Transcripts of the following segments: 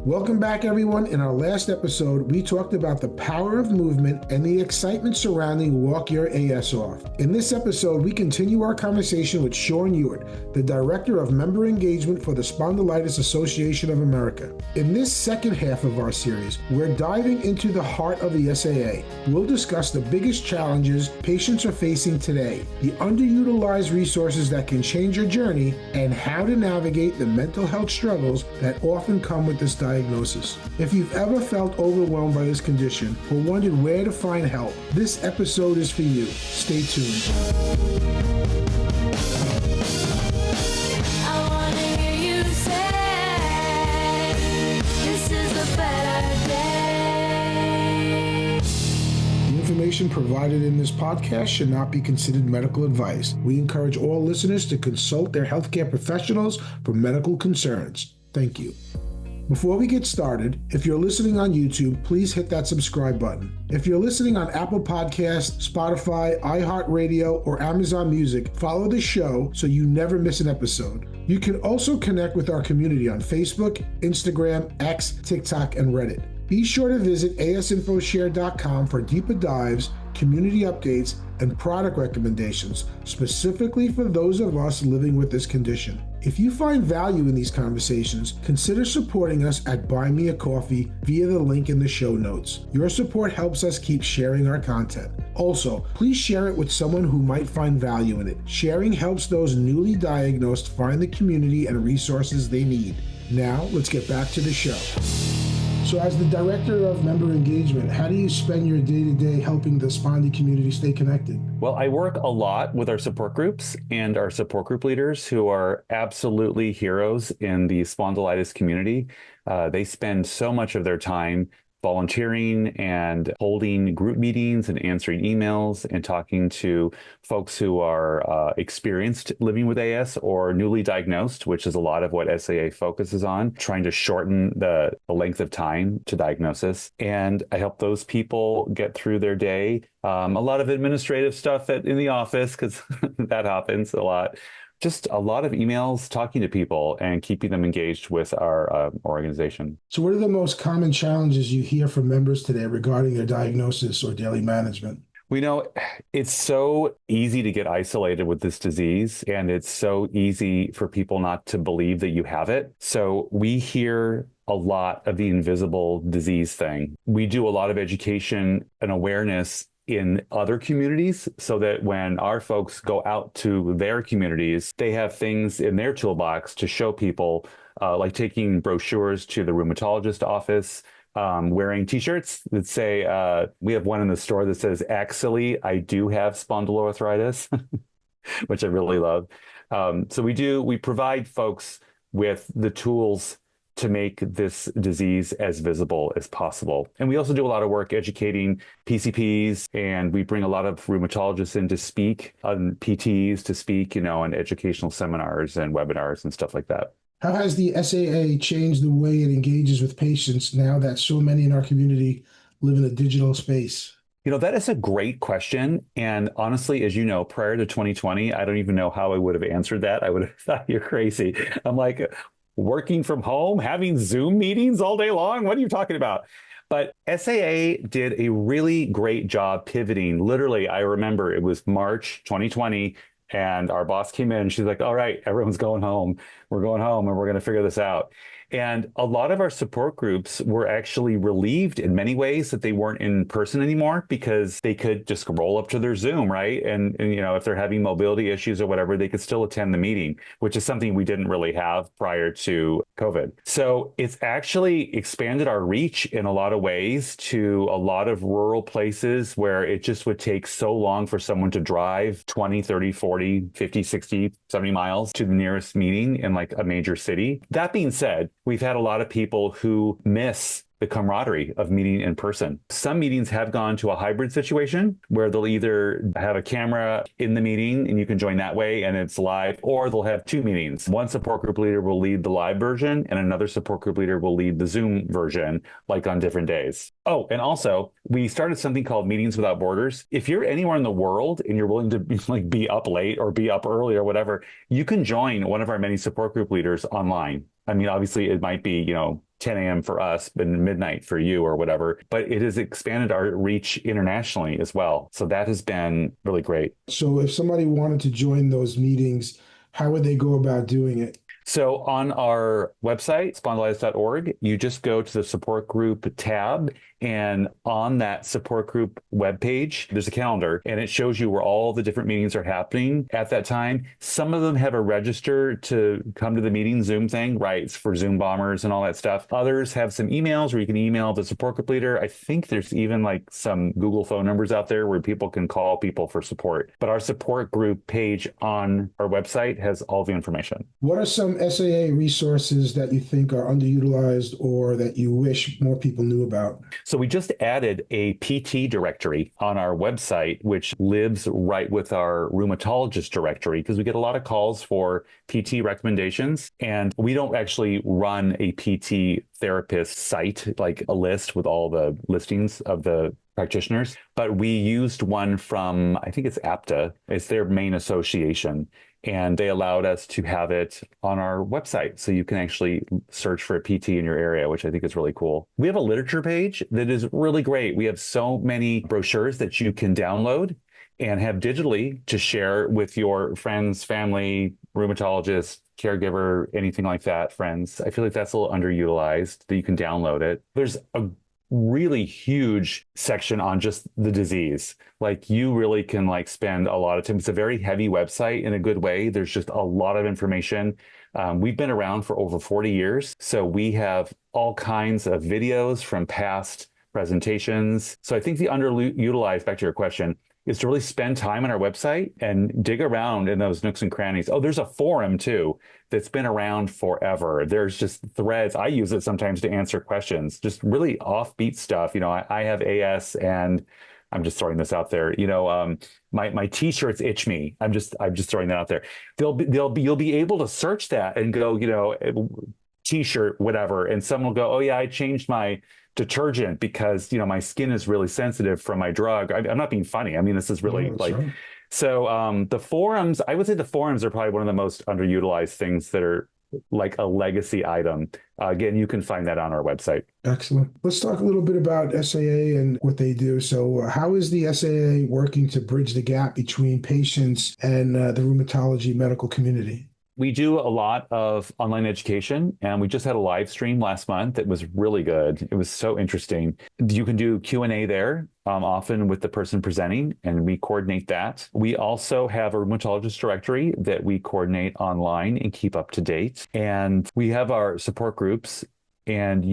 Welcome back, everyone. In our last episode, we talked about the power of movement and the excitement surrounding Walk Your AS Off. In this episode, we continue our conversation with Sean Ewert, the Director of Member Engagement for the Spondylitis Association of America. In this second half of our series, we're diving into the heart of the SAA. We'll discuss the biggest challenges patients are facing today, the underutilized resources that can change your journey, and how to navigate the mental health struggles that often come with this diagnosis. If you've ever felt overwhelmed by this condition or wondered where to find help, this episode is for you. Stay tuned. I wanna hear you say, this is a better day. The information provided in this podcast should not be considered medical advice. We encourage all listeners to consult their healthcare professionals for medical concerns. Thank you. Before we get started, if you're listening on YouTube, please hit that subscribe button. If you're listening on Apple Podcasts, Spotify, iHeartRadio, or Amazon Music, follow the show so you never miss an episode. You can also connect with our community on Facebook, Instagram, X, TikTok, and Reddit. Be sure to visit asinfoshare.com for deeper dives, community updates, and product recommendations, specifically for those of us living with this condition. If you find value in these conversations, consider supporting us at Buy Me a Coffee via the link in the show notes. Your support helps us keep sharing our content. Also, please share it with someone who might find value in it. Sharing helps those newly diagnosed find the community and resources they need. Now, let's get back to the show. So as the Director of Member Engagement, how do you spend your day-to-day helping the Spondy community stay connected? Well, I work a lot with our support groups and our support group leaders who are absolutely heroes in the spondylitis community. They spend so much of their time volunteering and holding group meetings and answering emails and talking to folks who are experienced living with AS or newly diagnosed, which is a lot of what SAA focuses on, trying to shorten the length of time to diagnosis. And I help those people get through their day. A lot of administrative stuff in the office, because that happens a lot. Just a lot of emails, talking to people and keeping them engaged with our organization. So what are the most common challenges you hear from members today regarding their diagnosis or daily management? We know it's so easy to get isolated with this disease, and it's so easy for people not to believe that you have it. So we hear a lot of the invisible disease thing. We do a lot of education and awareness in other communities so that when our folks go out to their communities, they have things in their toolbox to show people, like taking brochures to the rheumatologist office, wearing t-shirts that say, we have one in the store that says, "Actually, I do have spondyloarthritis," which I really love. So we provide folks with the tools to make this disease as visible as possible. And we also do a lot of work educating PCPs, and we bring a lot of rheumatologists in to speak, PTs to speak, on educational seminars and webinars and stuff like that. How has the SAA changed the way it engages with patients now that so many in our community live in a digital space? That is a great question. And honestly, as you know, prior to 2020, I don't even know how I would have answered that. I would have thought you're crazy. I'm like, working from home, having Zoom meetings all day long? What are you talking about? But SAA did a really great job pivoting. Literally, I remember it was March 2020, and our boss came in and she's like, "All right, everyone's going home. We're going home and we're going to figure this out." And a lot of our support groups were actually relieved in many ways that they weren't in person anymore, because they could just roll up to their Zoom, right? And if they're having mobility issues or whatever, they could still attend the meeting, which is something we didn't really have prior to COVID. So it's actually expanded our reach in a lot of ways to a lot of rural places where it just would take so long for someone to drive 20, 30, 40, 50, 60, 70 miles to the nearest meeting in like a major city. That being said, we've had a lot of people who miss the camaraderie of meeting in person. Some meetings have gone to a hybrid situation where they'll either have a camera in the meeting and you can join that way and it's live, or they'll have two meetings. One support group leader will lead the live version and another support group leader will lead the Zoom version, like on different days. Oh, and also we started something called Meetings Without Borders. If you're anywhere in the world and you're willing to be up late or be up early or whatever, you can join one of our many support group leaders online. I mean, obviously it might be, 10 a.m. for us, but midnight for you or whatever, but it has expanded our reach internationally as well. So that has been really great. So if somebody wanted to join those meetings, how would they go about doing it? So on our website, spondylitis.org, you just go to the support group tab. And on that support group webpage, there's a calendar and it shows you where all the different meetings are happening at that time. Some of them have a register to come to the meeting Zoom thing, right? It's for Zoom bombers and all that stuff. Others have some emails where you can email the support group leader. I think there's even like some Google phone numbers out there where people can call people for support. But our support group page on our website has all the information. What are some SAA resources that you think are underutilized or that you wish more people knew about? So we just added a PT directory on our website, which lives right with our rheumatologist directory, because we get a lot of calls for PT recommendations. And we don't actually run a PT therapist site, like a list with all the listings of the practitioners, but we used one from, I think it's APTA. It's their main association. And they allowed us to have it on our website. So you can actually search for a PT in your area, which I think is really cool. We have a literature page that is really great. We have so many brochures that you can download and have digitally to share with your friends, family, rheumatologist, caregiver, anything like that, friends. I feel like that's a little underutilized, that you can download it. There's a really huge section on just the disease. Like you really can like spend a lot of time. It's a very heavy website in a good way. There's just a lot of information. We've been around for over 40 years. So we have all kinds of videos from past presentations. So I think the underutilized, back to your question, is to really spend time on our website and dig around in those nooks and crannies. Oh, there's a forum too that's been around forever. There's just threads. I use it sometimes to answer questions, just really offbeat stuff. I have AS, and I'm just throwing this out there. My t-shirts itch me. I'm just throwing that out there. You'll be able to search that and go, t-shirt, whatever. And someone will go, oh yeah, I changed my detergent because, my skin is really sensitive from my drug. I'm not being funny. I mean, this is really right. So the forums, I would say the forums are probably one of the most underutilized things that are like a legacy item. Again, you can find that on our website. Excellent. Let's talk a little bit about SAA and what they do. So how is the SAA working to bridge the gap between patients and the rheumatology medical community? We do a lot of online education, and we just had a live stream last month that was really good. It was so interesting. You can do Q&A there, often with the person presenting, and we coordinate that. We also have a rheumatologist directory that we coordinate online and keep up to date. And we have our support groups. And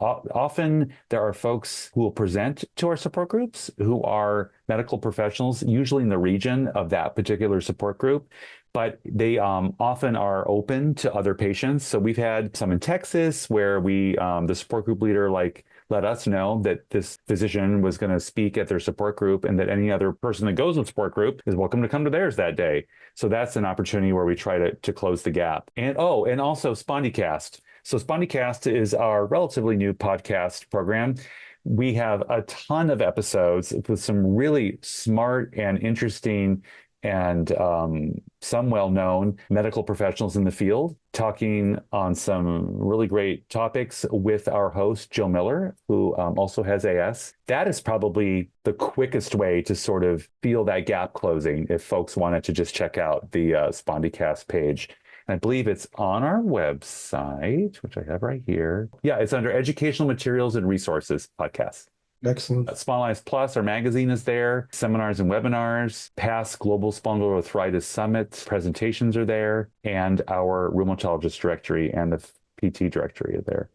often there are folks who will present to our support groups who are medical professionals, usually in the region of that particular support group, but they often are open to other patients. So we've had some in Texas where the support group leader let us know that this physician was going to speak at their support group, and that any other person that goes to the support group is welcome to come to theirs that day. So that's an opportunity where we try to close the gap. And also SpondyCast. So SpondyCast is our relatively new podcast program. We have a ton of episodes with some really smart and interesting and some well-known medical professionals in the field talking on some really great topics with our host, Jill Miller, who also has AS. That is probably the quickest way to sort of feel that gap closing if folks wanted to just check out the SpondyCast page. And I believe it's on our website, which I have right here. Yeah, it's under Educational Materials and Resources Podcast. Excellent. Spondylitis Plus, our magazine, is there. Seminars and webinars, past Global Spondyloarthritis Summit presentations are there, and our rheumatologist directory and the PT directory are there.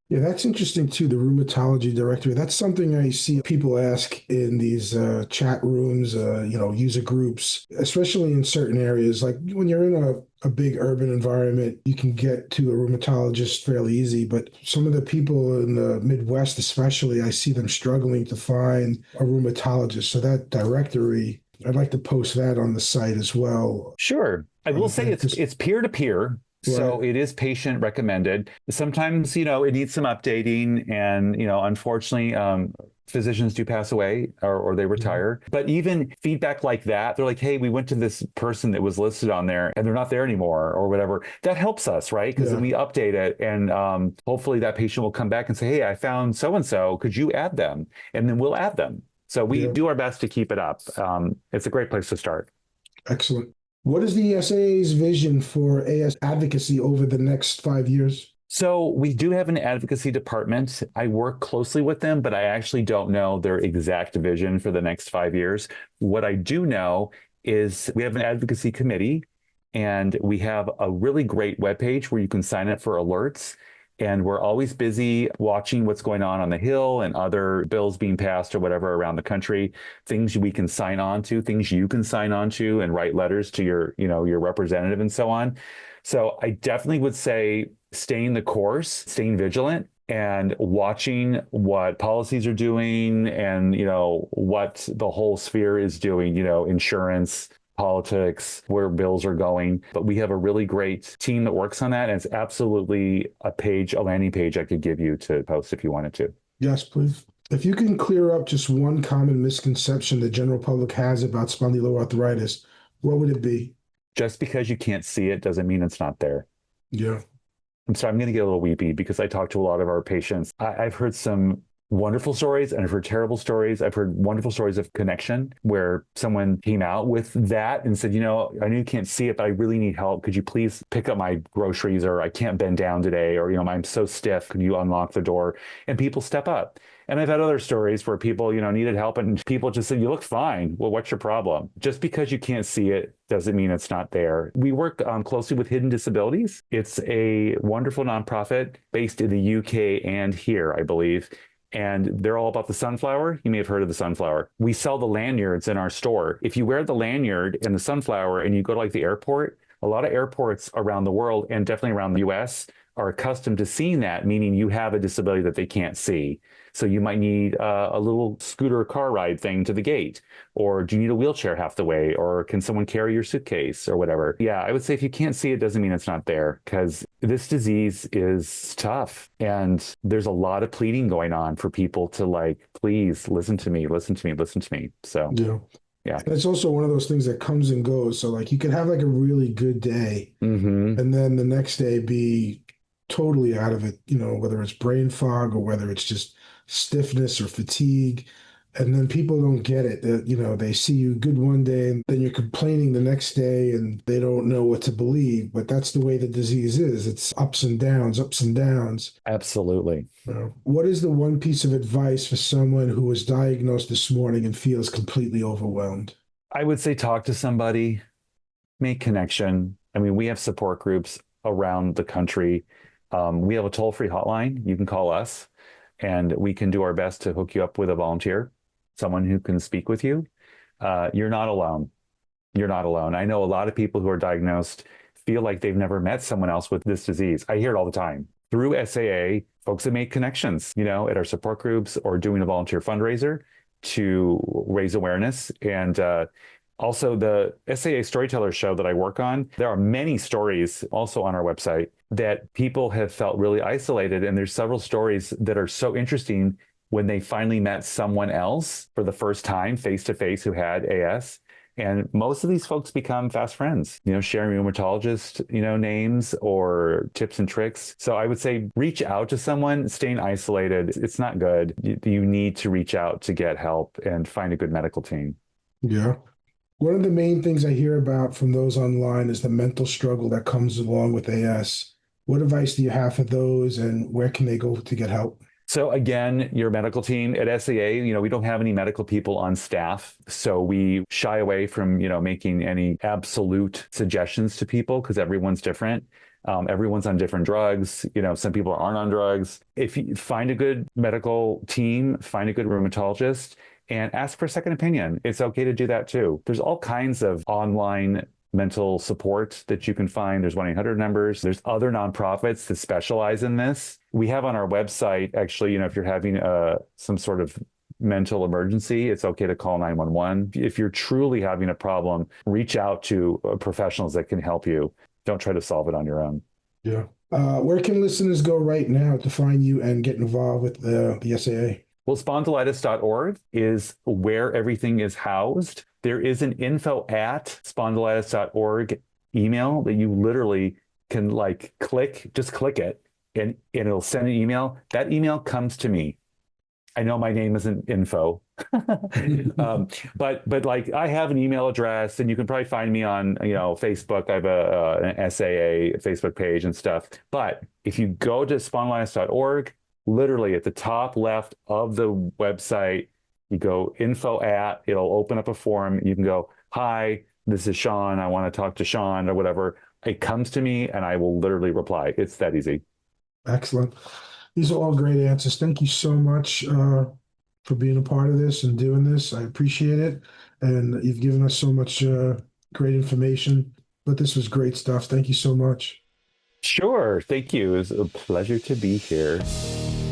Yeah, that's interesting too, the rheumatology directory. That's something I see people ask in these chat rooms, user groups, especially in certain areas. Like when you're in a big urban environment, you can get to a rheumatologist fairly easy. But some of the people in the Midwest, especially, I see them struggling to find a rheumatologist. So that directory, I'd like to post that on the site as well. Sure. I will say it's peer-to-peer. So Right. it is patient recommended. Sometimes, it needs some updating, and, unfortunately, physicians do pass away or they retire. But even feedback like that, they're like, hey, we went to this person that was listed on there and they're not there anymore or whatever. That helps us, right? Because then we update it and hopefully that patient will come back and say, hey, I found so-and-so. Could you add them? And then we'll add them. So we do our best to keep it up. It's a great place to start. Excellent. What is the SAA's vision for AS advocacy over the next 5 years? So we do have an advocacy department. I work closely with them, but I actually don't know their exact vision for the next 5 years. What I do know is we have an advocacy committee, and we have a really great webpage where you can sign up for alerts. And we're always busy watching what's going on the Hill and other bills being passed or whatever around the country, things we can sign on to, things you can sign on to and write letters to your representative and so on. So I definitely would say staying the course, staying vigilant, and watching what policies are doing and, what the whole sphere is doing, insurance, politics, where bills are going. But we have a really great team that works on that. And it's absolutely a landing page I could give you to post if you wanted to. Yes, please. If you can clear up just one common misconception the general public has about spondyloarthritis, what would it be? Just because you can't see it doesn't mean it's not there. Yeah. I'm sorry, I'm going to get a little weepy because I talk to a lot of our patients. I've heard some wonderful stories and I've heard terrible stories. I've heard wonderful stories of connection where someone came out with that and said, I know you can't see it, but I really need help. Could you please pick up my groceries, or I can't bend down today, or, I'm so stiff. Could you unlock the door? And people step up. And I've had other stories where people, needed help and people just said, you look fine. Well, what's your problem? Just because you can't see it doesn't mean it's not there. We work closely with Hidden Disabilities. It's a wonderful nonprofit based in the UK and here, I believe. And they're all about the sunflower. You may have heard of the sunflower. We sell the lanyards in our store. If you wear the lanyard and the sunflower and you go to the airport, a lot of airports around the world and definitely around the US are accustomed to seeing that, meaning you have a disability that they can't see. So you might need a little scooter car ride thing to the gate, or do you need a wheelchair half the way, or can someone carry your suitcase or whatever? Yeah, I would say if you can't see it, doesn't mean it's not there, because this disease is tough. And there's a lot of pleading going on for people to please listen to me, listen to me, listen to me. So yeah. It's also one of those things that comes and goes. So you could have a really good day and then the next day be totally out of it, whether it's brain fog or whether it's just stiffness or fatigue. And then people don't get it. They see you good one day and then you're complaining the next day and they don't know what to believe. But that's the way the disease is. It's ups and downs, ups and downs. Absolutely. What is the one piece of advice for someone who was diagnosed this morning and feels completely overwhelmed? I would say talk to somebody, make connection. I mean, we have support groups around the country. We have a toll-free hotline. You can call us and we can do our best to hook you up with a volunteer, someone who can speak with you. You're not alone. You're not alone. I know a lot of people who are diagnosed feel like they've never met someone else with this disease. I hear it all the time. Through SAA, folks have made connections, at our support groups or doing a volunteer fundraiser to raise awareness. And also the SAA Storyteller show that I work on, there are many stories also on our website that people have felt really isolated. And there's several stories that are so interesting when they finally met someone else for the first time face-to-face who had AS. And most of these folks become fast friends, sharing rheumatologist, names or tips and tricks. So I would say reach out to someone. Staying isolated, it's not good. You need to reach out to get help and find a good medical team. Yeah. One of the main things I hear about from those online is the mental struggle that comes along with AS. What advice do you have for those and where can they go to get help? So again, your medical team at SAA, we don't have any medical people on staff. So we shy away from, making any absolute suggestions to people because everyone's different. Everyone's on different drugs. Some people aren't on drugs. If you find a good medical team, find a good rheumatologist and ask for a second opinion. It's okay to do that too. There's all kinds of online mental support that you can find. There's 1-800 numbers. There's other nonprofits that specialize in this. We have on our website, actually, if you're having some sort of mental emergency, it's okay to call 911. If you're truly having a problem, reach out to professionals that can help you. Don't try to solve it on your own. Yeah. Where can listeners go right now to find you and get involved with the SAA? Well, spondylitis.org is where everything is housed. There is an info@spondylitis.org email that you literally can just click it, and it'll send an email. That email comes to me. I know my name isn't info, but like I have an email address, and you can probably find me on Facebook. I have an SAA Facebook page and stuff. But if you go to spondylitis.org, literally at the top left of the website, you go info@, it'll open up a form. You can go, hi, this is Sean. I want to talk to Sean or whatever. It comes to me and I will literally reply. It's that easy. Excellent. These are all great answers. Thank you so much for being a part of this and doing this. I appreciate it. And you've given us so much great information. But this was great stuff. Thank you so much. Sure. Thank you. It was a pleasure to be here.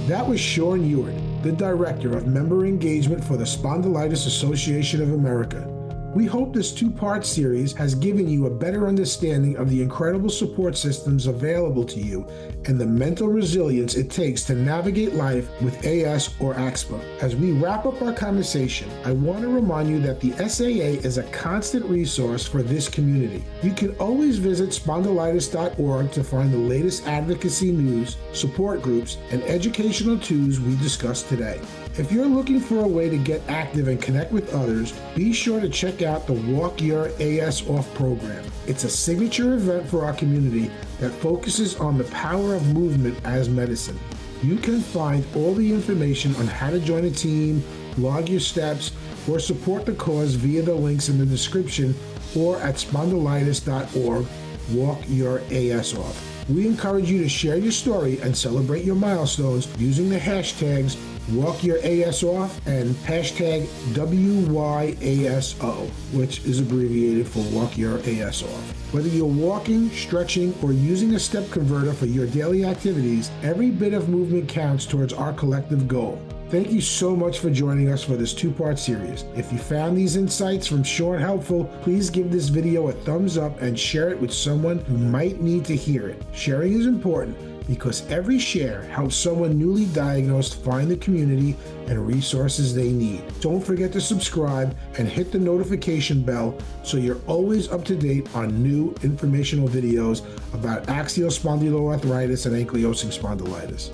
That was Sean Ewert, the Director of Member Engagement for the Spondylitis Association of America. We hope this two-part series has given you a better understanding of the incredible support systems available to you and the mental resilience it takes to navigate life with AS or axSpA. As we wrap up our conversation, I want to remind you that the SAA is a constant resource for this community. You can always visit spondylitis.org to find the latest advocacy news, support groups, and educational tools we discussed today. If you're looking for a way to get active and connect with others, be sure to check out the Walk Your AS Off program. It's a signature event for our community that focuses on the power of movement as medicine. You can find all the information on how to join a team, log your steps, or support the cause via the links in the description or at spondylitis.org, Walk Your AS Off. We encourage you to share your story and celebrate your milestones using the hashtags Walk Your AS Off and hashtag WYASO, which is abbreviated for Walk Your AS Off. Whether you're walking, stretching, or using a step converter for your daily activities, every bit of movement counts towards our collective goal. Thank you so much for joining us for this two-part series. If you found these insights from Sean helpful, please give this video a thumbs up and share it with someone who might need to hear it. Sharing is important because every share helps someone newly diagnosed find the community and resources they need. Don't forget to subscribe and hit the notification bell so you're always up to date on new informational videos about axial spondyloarthritis and ankylosing spondylitis.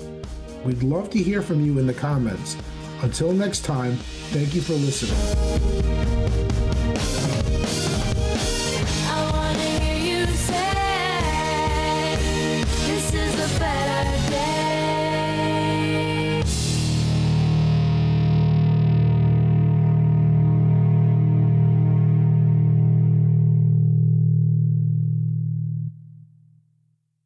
We'd love to hear from you in the comments. Until next time, thank you for listening.